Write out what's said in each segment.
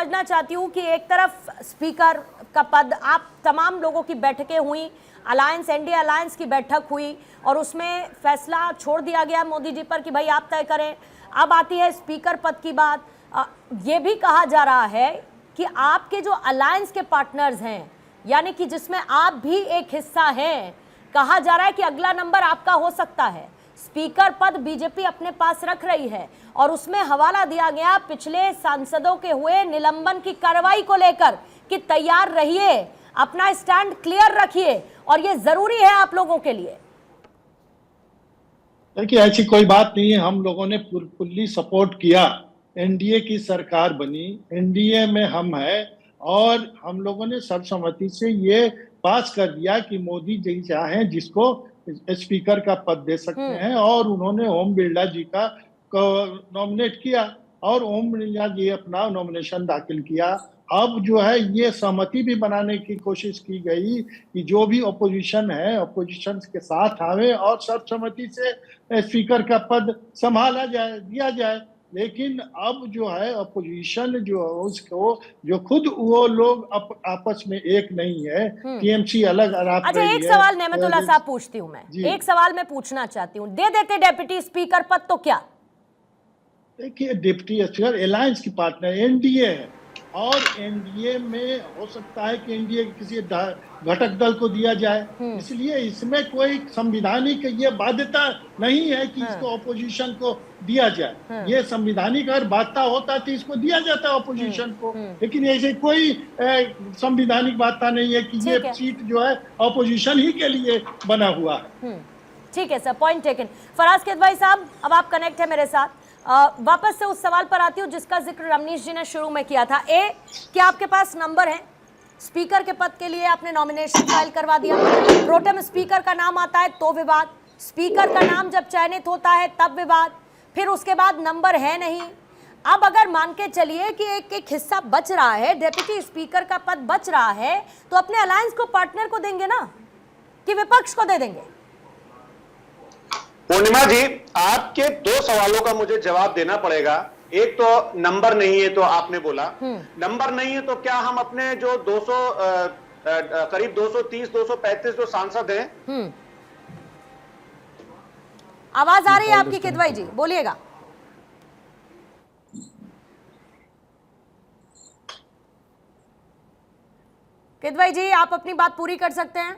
समझना चाहती हूँ कि एक तरफ स्पीकर का पद, आप तमाम लोगों की बैठकें हुई, अलायंस, एनडीए अलायंस की बैठक हुई और उसमें फैसला छोड़ दिया गया मोदी जी पर कि भाई आप तय करें। अब आती है स्पीकर पद की बात। ये भी कहा जा रहा है कि आपके जो अलायंस के पार्टनर्स हैं, यानी कि जिसमें आप भी एक हिस्सा हैं, कहा जा रहा है कि अगला नंबर आपका हो सकता है। स्पीकर पद बीजेपी अपने पास रख रही है और उसमें हवाला दिया गया पिछले सांसदों के हुए निलंबन की कार्रवाई को लेकर कि तैयार रहिए, अपना स्टैंड क्लियर रखिए और ये जरूरी है आप लोगों के लिए। देखिए, ऐसी कोई बात नहीं है। हम लोगों ने फुल्ली सपोर्ट किया। एनडीए की सरकार बनी, एनडीए में हम हैं और हम लोगों ने सर्वसम्मति से ये पास कर दिया कि मोदी जी चाहें जिसको स्पीकर का पद दे सकते हैं और उन्होंने ओम बिरला जी का नॉमिनेट किया और ओम बिरला जी अपना नॉमिनेशन दाखिल किया। अब जो है ये सहमति भी बनाने की कोशिश की गई कि जो भी अपोजिशन है, अपोजिशन के साथ आवे और सर्वसम्मति से स्पीकर का पद संभाला जाए, दिया जाए। लेकिन अब जो है अपोजिशन जो उसको जो खुद वो लोग आपस में एक नहीं है, टीएमसी अलग अच्छा, एक सवाल नेमतुल्लाह साहब पूछती हूँ मैं, एक सवाल मैं पूछना चाहती हूँ, दे देते डेप्यूटी स्पीकर पद तो क्या? देखिए, डिप्टी स्पीकर अलायंस की पार्टनर एनडीए है और एनडीए में हो सकता है कि एनडीए किसी घटक दल को दिया जाए, इसलिए इसमें कोई संविधानिक ये बाध्यता नहीं है कि इसको अपोजिशन को दिया जाए। ये संविधानिक अगर बाध्यता होता तो इसको दिया जाता अपोजिशन को, लेकिन ऐसे कोई संविधानिक बाध्यता नहीं है कि ये सीट जो है अपोजिशन ही के लिए बना हुआ है। ठीक है sir, point taken. Faraz Kidwai साहब, अब आप कनेक्ट है मेरे साथ। वापस से उस सवाल पर आती हूँ जिसका जिक्र रमनीश जी ने शुरू में किया था। क्या आपके पास नंबर है? स्पीकर के पद के लिए आपने नॉमिनेशन फाइल करवा दिया, प्रोटेम स्पीकर का नाम आता है तो विवाद, स्पीकर का नाम जब चयनित होता है तब विवाद, फिर उसके बाद नंबर है नहीं। अब अगर मान के चलिए कि एक हिस्सा बच रहा है, डेप्यूटी स्पीकर का पद बच रहा है, तो अपने अलायंस को, पार्टनर को देंगे ना कि विपक्ष को दे देंगे? पूर्णिमा जी, आपके दो सवालों का मुझे जवाब देना पड़ेगा। एक तो नंबर नहीं है तो आपने बोला, नंबर नहीं है तो क्या हम अपने जो 200 करीब 230 235 जो सांसद हैं, आवाज आ रही है आपकी किदवई जी, बोलिएगा। किदवई जी, आप अपनी बात पूरी कर सकते हैं?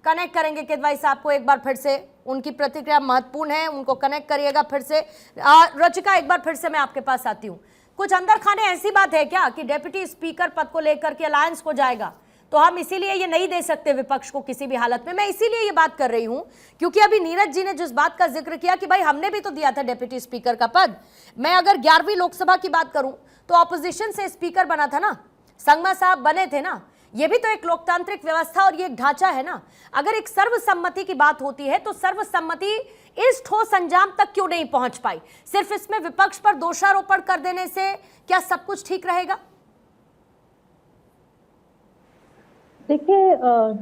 कनेक्ट करेंगे किदवई साहब को एक बार फिर से, उनकी प्रतिक्रिया महत्वपूर्ण है, उनको कनेक्ट करिएगा फिर से। रचिका, एक बार फिर से मैं आपके पास आती हूँ। कुछ अंदर खाने ऐसी बात है क्या कि डेप्यूटी स्पीकर पद को लेकर के अलायंस को जाएगा, तो हम इसीलिए ये नहीं दे सकते विपक्ष को किसी भी हालत में? मैं इसीलिए ये बात कर रही हूँ क्योंकि अभी नीरज जी ने जिस बात का जिक्र किया कि भाई हमने भी तो दिया था डेप्यूटी स्पीकर का पद। मैं अगर 11वीं लोकसभा की बात करूं तो ऑपोजिशन से स्पीकर बना था ना, संगमा साहब बने थे ना। ये भी तो एक लोकतांत्रिक व्यवस्था और ये एक ढांचा है ना। अगर एक सर्वसम्मति की बात होती है तो सर्वसम्मति इस ठोस अंजाम तक क्यों नहीं पहुंच पाई? सिर्फ इसमें विपक्ष पर दोषारोपण कर देने से क्या सब कुछ ठीक रहेगा? देखिए,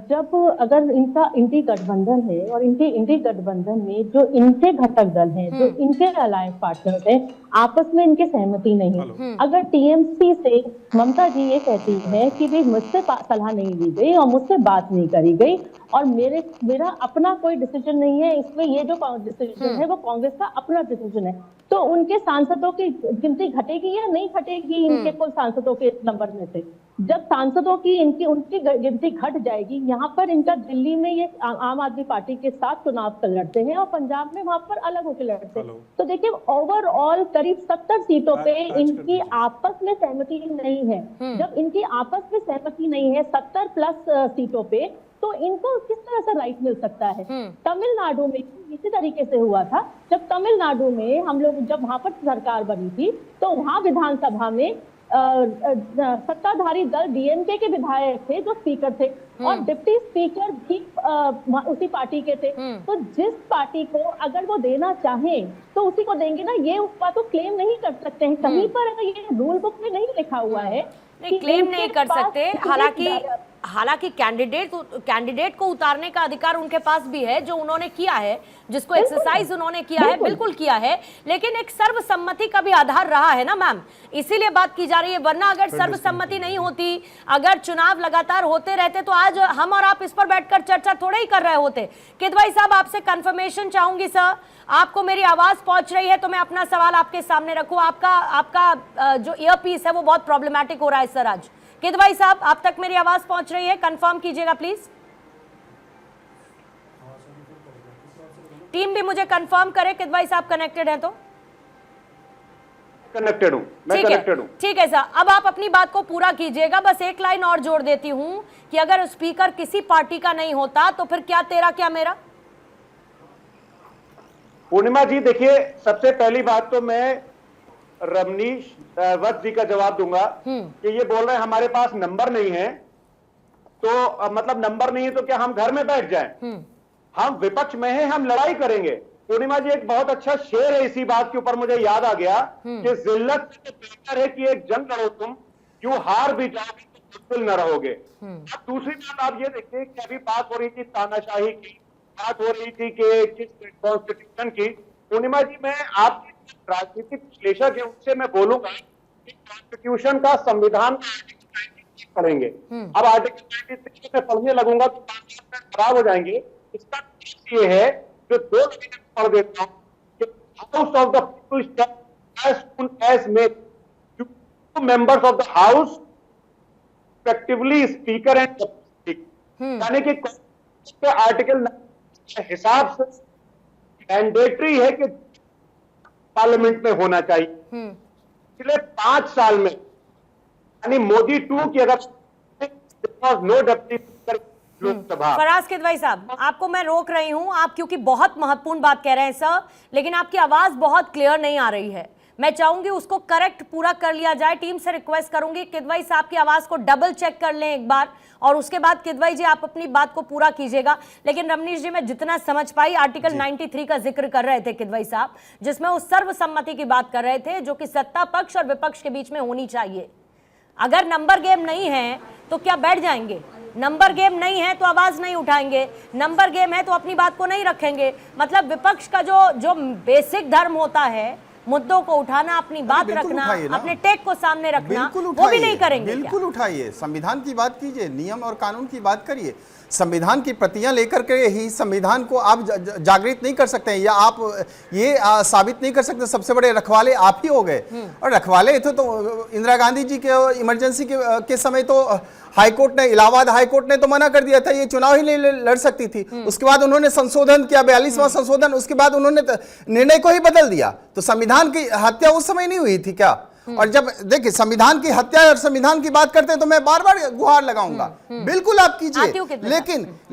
जब अगर इनका इंडी गठबंधन है और इनके इंडी गठबंधन में जो इनके घटक दल हैं, जो इनके अलायंस पार्टनर्स हैं, आपस में इनके सहमति नहीं है। अगर टीएमसी से ममता जी ये कहती है कि भाई मुझसे सलाह नहीं ली गई और मुझसे बात नहीं करी गई और मेरा अपना कोई डिसीजन नहीं है इसमें, ये जो डिसीजन है वो कांग्रेस का अपना डिसीजन है, तो उनके सांसदों की गिनती घटेगी या नहीं घटेगी इनके कुल सांसदों के नंबर में से? जब सांसदों की उनकी गिनती घट जाएगी, यहाँ पर इनका दिल्ली में ये आम आदमी पार्टी के साथ चुनाव लड़ते हैं और पंजाब में वहां पर अलग होकर लड़ते हैं। तो देखिए, ओवरऑल करीब 70 सीटों पे इनकी आपस में सहमति नहीं है। जब इनकी आपस में सहमति नहीं है 70 प्लस सीटों पे, तो इनको किस तरह से राइट मिल सकता है? तमिलनाडु में इसी तरीके से हुआ था। जब तमिलनाडु में हम लोग जब वहां पर सरकार बनी थी तो वहां विधानसभा में सत्ताधारी दल डीएमके के विधायक थे जो स्पीकर थे और डिप्टी स्पीकर भी उसी पार्टी के थे। तो जिस पार्टी को अगर वो देना चाहे तो उसी को देंगे ना, ये उस बात को क्लेम नहीं कर सकते हैं। कहीं पर अगर ये रूल बुक में नहीं लिखा हुआ है, नहीं क्लेम नहीं कर सकते। हालांकि हालांकि कैंडिडेट को उतारने का अधिकार उनके पास भी है, जो उन्होंने किया है, जिसको एक्सरसाइज उन्होंने किया है, बिल्कुल किया है, लेकिन एक सर्वसम्मति का भी आधार रहा है ना मैम, इसीलिए बात की जा रही है। वरना अगर सर्वसम्मति नहीं होती, अगर चुनाव लगातार होते रहते, तो आज हम और आप इस पर बैठकर चर्चा थोड़े ही कर रहे होते। किदवई साहब, आपसे कंफर्मेशन चाहूंगी सर, आपको मेरी आवाज पहुंच रही है तो मैं अपना सवाल आपके सामने रखूं। आपका जो ईयरपीस है वो बहुत प्रॉब्लमेटिक हो रहा है सर आज। किदवई साहब, आप तक मेरी आवाज पहुंच रही है? कंफर्म कीजिएगा प्लीज। टीम भी मुझे कंफर्म करे किदवई साहब कनेक्टेड है तो। कनेक्टेड हूं, मैं कनेक्टेड हूं। ठीक है सर, अब आप अपनी बात को पूरा कीजिएगा। बस एक लाइन और जोड़ देती हूं कि अगर स्पीकर किसी पार्टी का नहीं होता तो फिर क्या तेरा क्या मेरा। पूर्णिमा जी देखिए, सबसे पहली बात तो मैं रमनीश वत्स जी का जवाब दूंगा कि ये बोल रहे हैं हमारे पास नंबर नहीं है, तो मतलब नंबर नहीं है तो क्या हम घर में बैठ जाएं? हम विपक्ष में हैं, हम लड़ाई करेंगे। पूर्णिमा जी, एक बहुत अच्छा शेर है इसी बात के ऊपर मुझे याद आ गया कि जिल्लत से बेहतर है कि एक जंग लड़ो तुम, यूं हार भी जाओगे तो बिल्कुल न रहोगे। अब दूसरी बात आप ये देखिए कि अभी बात हो रही थी तानाशाही की, बात हो रही थी कि किस कॉन्स्टिट्यूशन की। पूर्णिमा जी, मैं आपके राजनीतिक विश्लेषक है, उनसे मैं बोलूंगा कि कॉन्स्टिट्यूशन का, संविधान का आर्टिकल 93 पढ़ेंगे। अब आर्टिकल 93 में पढ़ने लगूंगा तो खराब हो जाएंगे। इसका ये है, जो दो पढ़ देता हूं कि house of the people as soon as may two members of the house effectively speaker and speak, यानी कि आर्टिकल के हिसाब से मैंडेटरी है कि पार्लियामेंट में होना चाहिए। पिछले 5 साल में, यानी मोदी 2 की अगर नो डेप्यूटी लोकसभा। फराज किदवई साहब, आपको मैं रोक रही हूं, आप क्योंकि बहुत महत्वपूर्ण बात कह रहे हैं सर, लेकिन आपकी आवाज बहुत क्लियर नहीं आ रही है। मैं चाहूंगी उसको करेक्ट पूरा कर लिया जाए। टीम से रिक्वेस्ट करूंगी किदवई साहब की आवाज को डबल चेक कर लें एक बार, और उसके बाद किदवई जी आप अपनी बात को पूरा कीजिएगा। लेकिन रमनीश जी, मैं जितना समझ पाई, आर्टिकल 93 का जिक्र कर रहे थे किदवई साहब, जिसमें वो सर्वसम्मति की बात कर रहे थे, जो कि सत्ता पक्ष और विपक्ष के बीच में होनी चाहिए। अगर नंबर गेम नहीं है तो क्या बैठ जाएंगे? नंबर गेम नहीं है तो आवाज नहीं उठाएंगे, नंबर गेम है तो अपनी बात को नहीं रखेंगे। मतलब विपक्ष का जो बेसिक धर्म होता है, मुद्दों को उठाना, अपनी बात रखना, अपने टेक को सामने रखना, वो भी नहीं करेंगे। बिल्कुल उठाइए, संविधान की बात कीजिए, नियम और कानून की बात करिए। संविधान की प्रतियां लेकर के ही संविधान को आप जागृत नहीं कर सकते हैं, या आप ये साबित नहीं कर सकते सबसे बड़े रखवाले आप ही हो गए। और रखवाले थे तो इंदिरा गांधी जी के इमरजेंसी के समय तो हाईकोर्ट ने, इलाहाबाद हाईकोर्ट ने तो मना कर दिया था, ये चुनाव ही नहीं लड़ सकती थी। उसके बाद उन्होंने संशोधन किया, 42वां संशोधन, उसके बाद उन्होंने निर्णय को ही बदल दिया। तो संविधान की हत्या उस समय नहीं हुई थी क्या? और जब देखिए संविधान की हत्या और संविधान की बात करते हैं तो मैं बार बार गुहार लगाऊंगा, बिल्कुल आप कीजिए।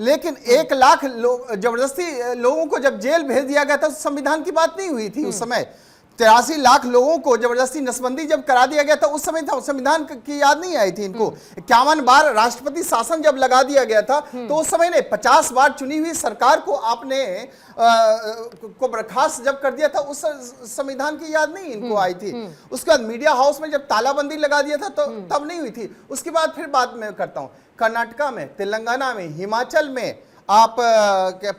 लेकिन 1 लाख जबरदस्ती लोगों को जब जेल भेज दिया गया था, संविधान की बात नहीं हुई थी उस समय। 83 लाख लोगों को जबरदस्ती नसबंदी जब करा दिया गया था, उस समय था, संविधान की याद नहीं आई थी इनको। 51 बार राष्ट्रपति शासन जब लगा दिया गया था, तो उस समय ने 50 बार चुनी हुई सरकार को आपने को बर्खास्त जब कर दिया था, उस संविधान की याद नहीं इनको आई थी। उसके बाद मीडिया हाउस में जब तालाबंदी लगा दिया था, तो तब नहीं हुई थी। उसके बाद फिर बात मैं करता हूं, कर्नाटका में, तेलंगाना में, हिमाचल में, आप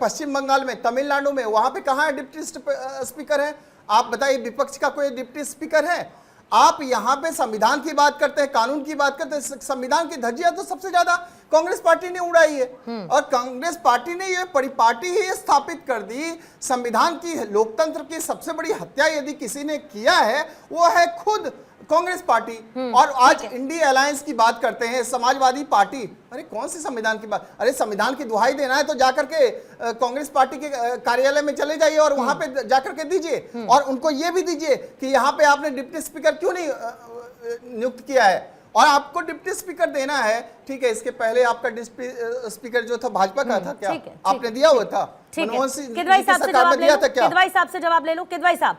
पश्चिम बंगाल में, तमिलनाडु में, वहां पे कहां डिप्टी स्पीकर है? आप बताइए, विपक्ष का कोई डिप्टी स्पीकर है? आप यहां पे संविधान की बात करते हैं, कानून की बात करते हैं, संविधान की धज्जियां तो सबसे ज्यादा कांग्रेस पार्टी ने उड़ाई है। और कांग्रेस पार्टी ने ये परिपाटी ही स्थापित कर दी, संविधान की, लोकतंत्र की सबसे बड़ी हत्या यदि किसी ने किया है वो है खुद कांग्रेस पार्टी। और आज इंडिया अलायंस की बात करते हैं, समाजवादी पार्टी। अरे कौन सी संविधान की बात? अरे संविधान की दुहाई देना है तो जाकर के कांग्रेस पार्टी के कार्यालय में चले जाइए और वहां पे जाकर के दीजिए, और उनको ये भी दीजिए कि यहाँ पे आपने डिप्टी स्पीकर क्यों नहीं नियुक्त किया है। और आपको डिप्टी स्पीकर देना है, ठीक है, इसके पहले आपका डिप्टी स्पीकर जो था भाजपा का था क्या? आपने दिया हुआ था? मनमोहन सिंह किदवई साहब से जवाब ले लो, किदवई साहब से जवाब ले लो। किदवई साहब,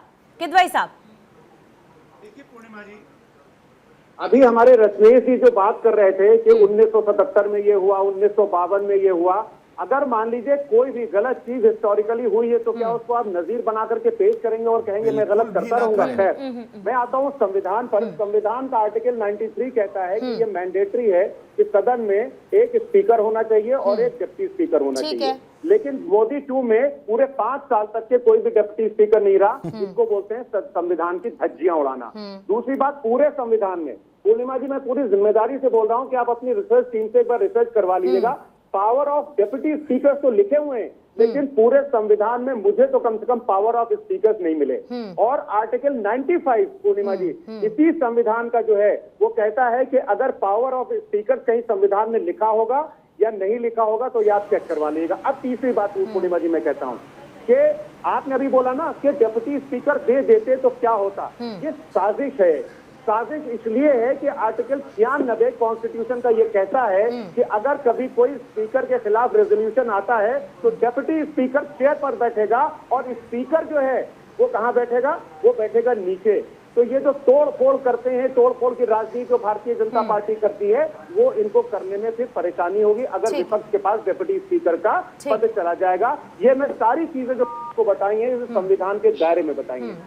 देखिए पूर्णिमा जी, अभी हमारे रजनीश जी जो बात कर रहे थे कि 1977 में ये हुआ, 1952 में ये हुआ, अगर मान लीजिए कोई भी गलत चीज हिस्टोरिकली हुई है तो क्या उसको आप नजीर बना करके पेश करेंगे और कहेंगे मैं गलत बिल्कुल भी करता ना रहूंगा? करें। खैर, मैं आता हूँ संविधान पर। संविधान का आर्टिकल 93 कहता है कि ये मैंडेटरी है कि सदन में एक स्पीकर होना चाहिए और एक डिप्टी स्पीकर होना ठीक चाहिए। है। लेकिन मोदी 2 में पूरे 5 साल तक के कोई भी डिप्टी स्पीकर नहीं रहा। इसको बोलते हैं संविधान की धज्जियां उड़ाना। दूसरी बात, पूरे संविधान में, पूर्णिमा जी मैं पूरी जिम्मेदारी से बोल रहा हूं कि आप अपनी रिसर्च टीम से एक बार रिसर्च करवा लीजिएगा। पावर ऑफ डिप्टी स्पीकर तो लिखे हुए हैं, लेकिन पूरे संविधान में मुझे तो कम से कम पावर ऑफ स्पीकर्स नहीं मिले। और आर्टिकल 95 पूर्णिमा जी इसी संविधान का जो है वो कहता है कि अगर पावर ऑफ स्पीकर कहीं संविधान में लिखा होगा या नहीं लिखा होगा तो याद चेक करवा लीजिएगा। अब तीसरी बात पूर्णिमा जी मैं कहता हूँ कि आपने अभी बोला ना कि डिप्टी स्पीकर दे देते तो क्या होता, ये साजिश है। साजिश इसलिए है कि आर्टिकल 96 कॉन्स्टिट्यूशन का ये कहता है कि अगर कभी कोई स्पीकर के खिलाफ रेजोल्यूशन आता है तो डिप्टी स्पीकर चेयर पर बैठेगा और स्पीकर जो है वो कहाँ बैठेगा, वो बैठेगा नीचे। तो ये जो तोड़ फोड़ करते हैं, तोड़ फोड़ की राजनीति जो भारतीय जनता पार्टी करती है वो इनको करने में फिर परेशानी होगी अगर विपक्ष के पास डिप्टी स्पीकर का पद चला जाएगा। ये मैं सारी चीजें जो आपको बताई हैं संविधान के दायरे में बताई हैं।